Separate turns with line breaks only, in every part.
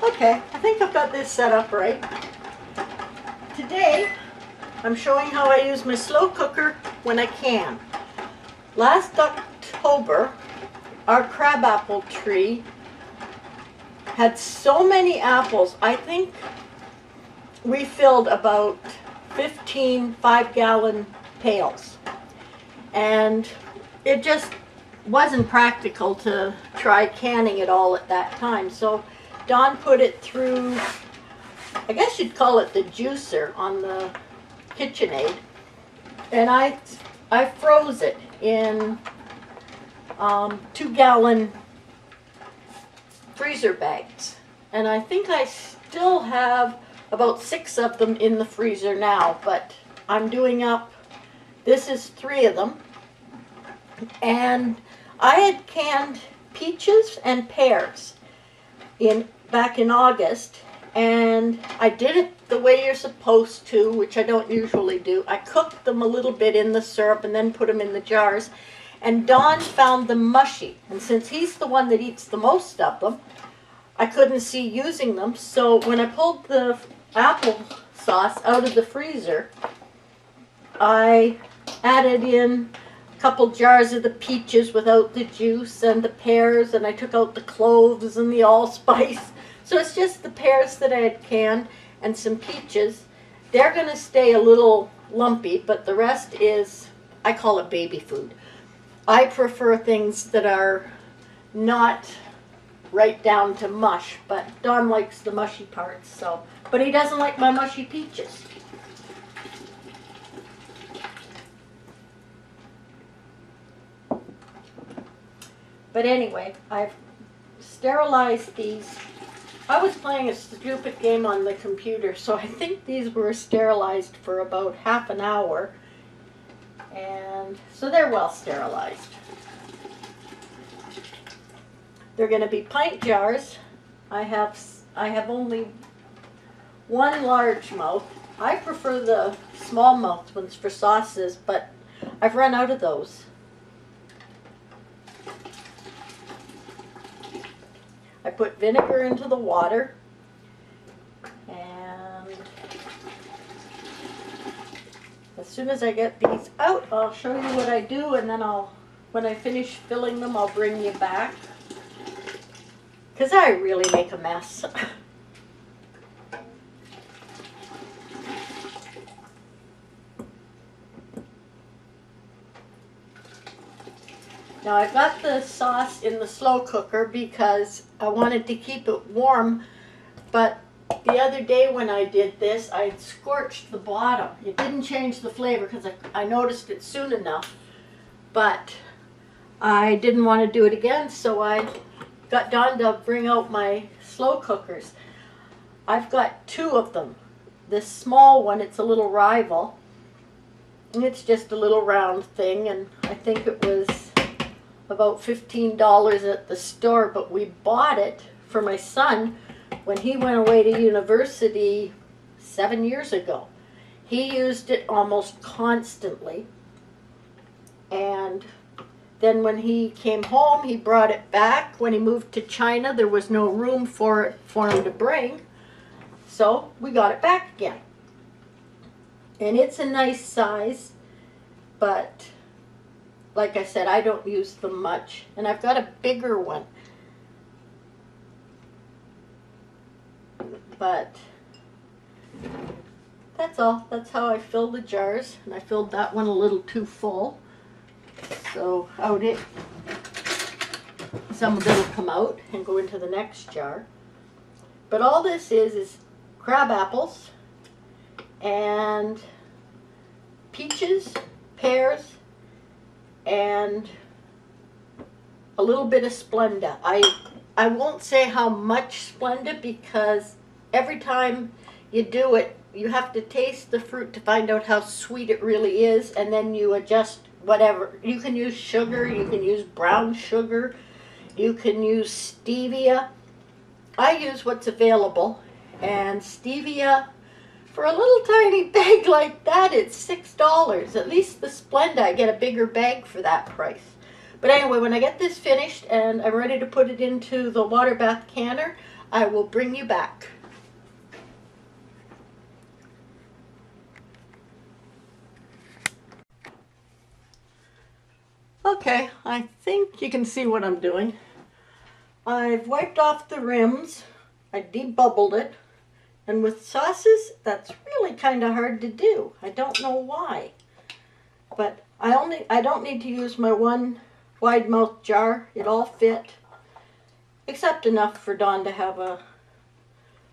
Okay, I think I've got this set up right. Today, I'm showing how I use my slow cooker when I can. Last October, our crabapple tree had so many apples. I think we filled about 15 5-gallon pails. And it just wasn't practical to try canning it all at that time. So Don put it through, I guess you'd call it the juicer on the KitchenAid, and I froze it in 2-gallon freezer bags, and I think I still have about 6 of them in the freezer now, but I'm doing up, this is 3 of them, and I had canned peaches and pears back in August, and I did it the way you're supposed to, which I don't usually do. I cooked them a little bit in the syrup and then put them in the jars, and Don found them mushy, and since he's the one that eats the most of them, I couldn't see using them. So when I pulled the apple sauce out of the freezer, I added in a couple jars of the peaches without the juice and the pears, and I took out the cloves and the allspice. So it's just the pears that I had canned and some peaches. They're going to stay a little lumpy, but the rest is, I call it baby food. I prefer things that are not right down to mush, but Don likes the mushy parts, so. But he doesn't like my mushy peaches. But anyway, I've sterilized these. I was playing a stupid game on the computer, so I think these were sterilized for about half an hour. And so they're well sterilized. They're going to be pint jars. I have only one large mouth. I prefer the small mouth ones for sauces, but I've run out of those. I put vinegar into the water, and as soon as I get these out, I'll show you what I do, and then when I finish filling them, I'll bring you back, because I really make a mess. Now I've got the sauce in the slow cooker because I wanted to keep it warm, but the other day when I did this, I scorched the bottom. It didn't change the flavor because I noticed it soon enough, but I didn't want to do it again, so I got Don to bring out my slow cookers. I've got 2 of them. This small one, it's a little rival, and it's just a little round thing, and I think it was about $15 at the store, but we bought it for my son when he went away to university 7 years ago. He used it almost constantly, and then when he came home, he brought it back. When he moved to China, there was no room for it for him to bring, so we got it back again. And it's a nice size, but like I said, I don't use them much. And I've got a bigger one. But that's all. That's how I fill the jars. And I filled that one a little too full. So some of it will come out and go into the next jar. But all this is crab apples and peaches, pears, and a little bit of Splenda. I won't say how much Splenda, because every time you do it, you have to taste the fruit to find out how sweet it really is, and then you adjust whatever. You can use sugar, you can use brown sugar, you can use stevia. I use what's available, and stevia, for a little tiny bag like that, it's $6. At least the Splenda, I get a bigger bag for that price. But anyway, when I get this finished and I'm ready to put it into the water bath canner, I will bring you back. Okay, I think you can see what I'm doing. I've wiped off the rims, I debubbled it, and with sauces, that's really kind of hard to do. I don't know why. But I don't need to use my one wide mouth jar. It all fit, except enough for Don to have a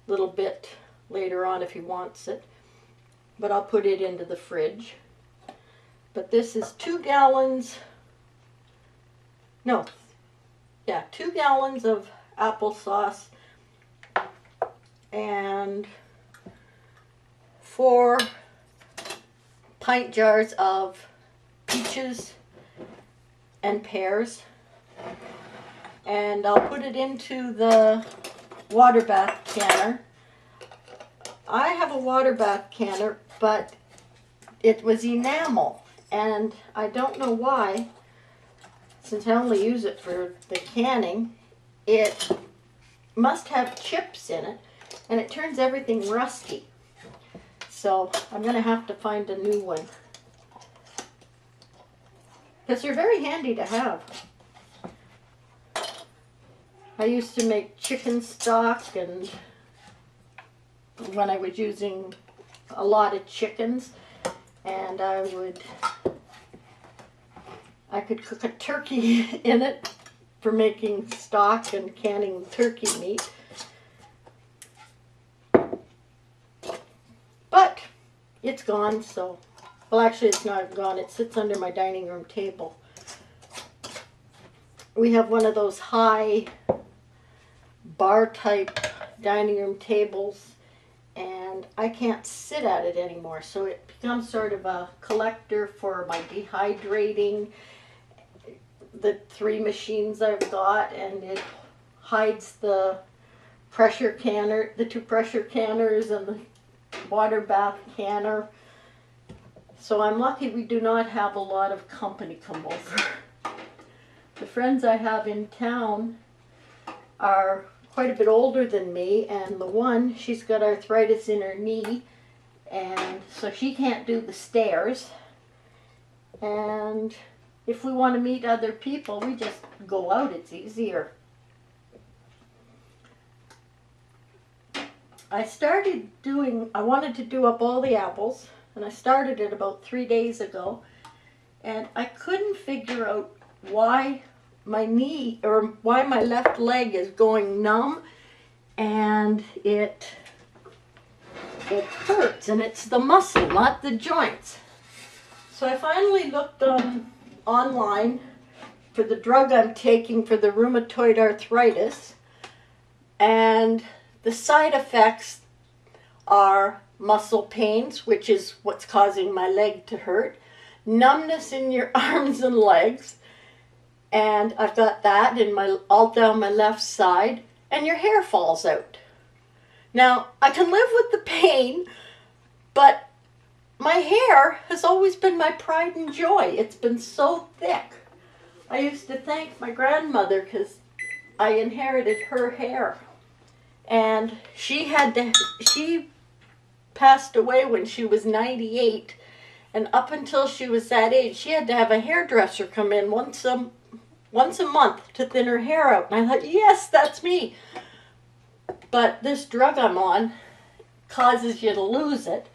little bit later on if he wants it. But I'll put it into the fridge. But this is 2 gallons, no, yeah, 2 gallons of applesauce and 4 pint jars of peaches and pears. And I'll put it into the water bath canner. I have a water bath canner, but it was enamel, and I don't know why, since I only use it for the canning, it must have chips in it, and it turns everything rusty. So I'm going to have to find a new one, because they're very handy to have. I used to make chicken stock, and when I was using a lot of chickens, and I could cook a turkey in it for making stock and canning turkey meat. But it's gone, so, well, actually it's not gone. It sits under my dining room table. We have one of those high bar type dining room tables, and I can't sit at it anymore, so it becomes sort of a collector for my dehydrating, the 3 machines I've got, and it hides the pressure canner, the 2 pressure canners and the water bath canner. So I'm lucky we do not have a lot of company come over. The friends I have in town are quite a bit older than me, and the one, she's got arthritis in her knee, and so she can't do the stairs. And if we want to meet other people, we just go out. It's easier. I wanted to do up all the apples, and I started it about 3 days ago, and I couldn't figure out why my knee, or why my left leg is going numb, and it hurts, and it's the muscle, not the joints. So I finally looked online for the drug I'm taking for the rheumatoid arthritis, and the side effects are muscle pains, which is what's causing my leg to hurt, numbness in your arms and legs, and I've got that in all down my left side, and your hair falls out. Now, I can live with the pain, but my hair has always been my pride and joy. It's been so thick. I used to thank my grandmother because I inherited her hair. And she passed away when she was 98, and up until she was that age, she had to have a hairdresser come in once a month to thin her hair out. And I thought, yes, that's me. But this drug I'm on causes you to lose it.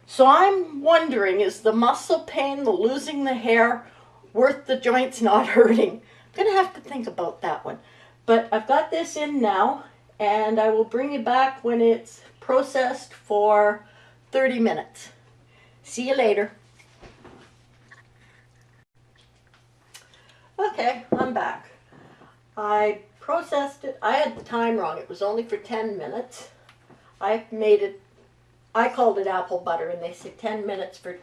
So I'm wondering, is the muscle pain, the losing the hair, worth the joints not hurting? I'm going to have to think about that one. But I've got this in now, and I will bring you back when it's processed for 30 minutes. See you later. Okay, I'm back. I processed it. I had the time wrong. It was only for 10 minutes. I called it apple butter, and they say 10 minutes for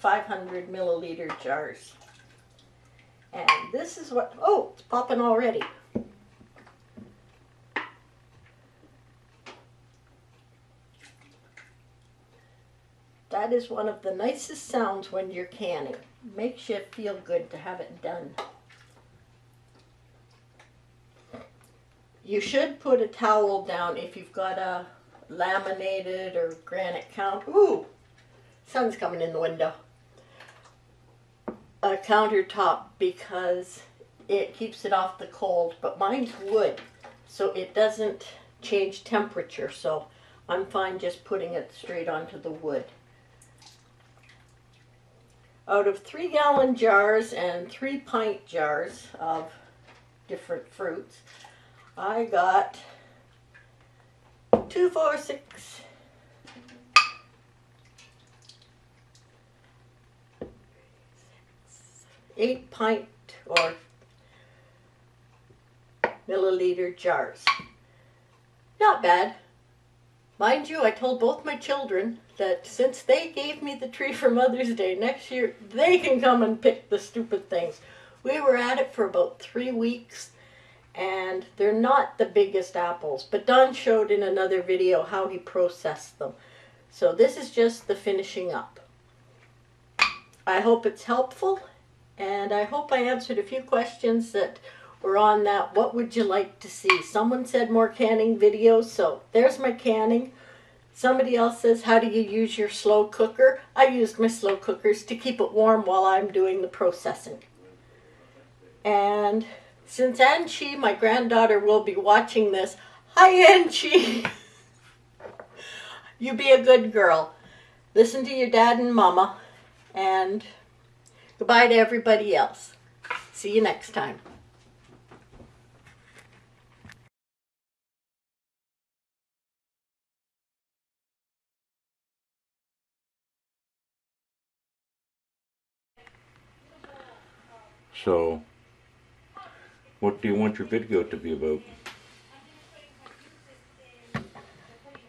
500 milliliter jars. And this is what, oh, it's popping already. That is one of the nicest sounds when you're canning. Makes you feel good to have it done. You should put a towel down if you've got a laminated or granite ooh, sun's coming in the window. A countertop, because it keeps it off the cold, but mine's wood, so it doesn't change temperature, so I'm fine just putting it straight onto the wood. Out of 3-gallon jars and 3-pint jars of different fruits, I got 2, 4, 6, 8-pint or milliliter jars. Not bad. Mind you, I told both my children that since they gave me the tree for Mother's Day, next year they can come and pick the stupid things. We were at it for about 3 weeks, and they're not the biggest apples, but Don showed in another video how he processed them. So this is just the finishing up. I hope it's helpful, and I hope I answered a few questions that were on that what would you like to see. Someone said more canning videos, so there's my canning. Somebody else says, how do you use your slow cooker? I used my slow cookers to keep it warm while I'm doing the processing. And since Anchi, my granddaughter, will be watching this, hi Anchi! You be a good girl. Listen to your dad and mama, and goodbye to everybody else. See you next time.
So, what do you want your video to be about?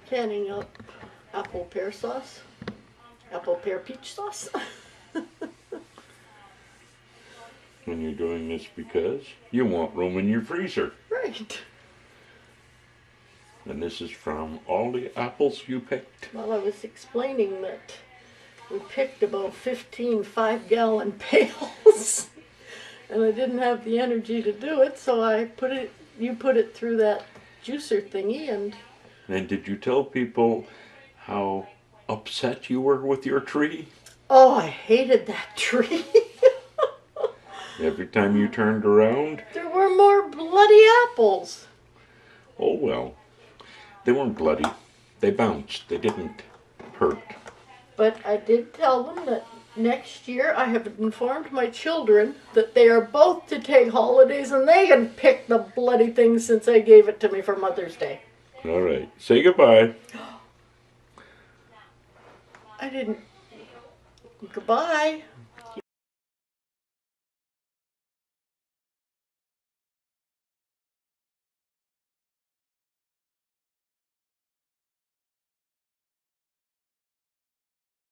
Canning up apple pear sauce, apple pear peach sauce.
And you're doing this because you want room in your freezer.
Right.
And this is from all the apples you picked.
Well, I was explaining that we picked about 15 5-gallon pails. And I didn't have the energy to do it, so you put it through that juicer thingy.
And did you tell people how upset you were with your tree?
Oh, I hated that tree.
Every time you turned around?
There were more bloody apples.
Oh well, they weren't bloody. They bounced. They didn't hurt.
But I did tell them that next year I have informed my children that they are both to take holidays and they can pick the bloody things since they gave it to me for Mother's Day.
All right. Say goodbye.
I didn't. Goodbye.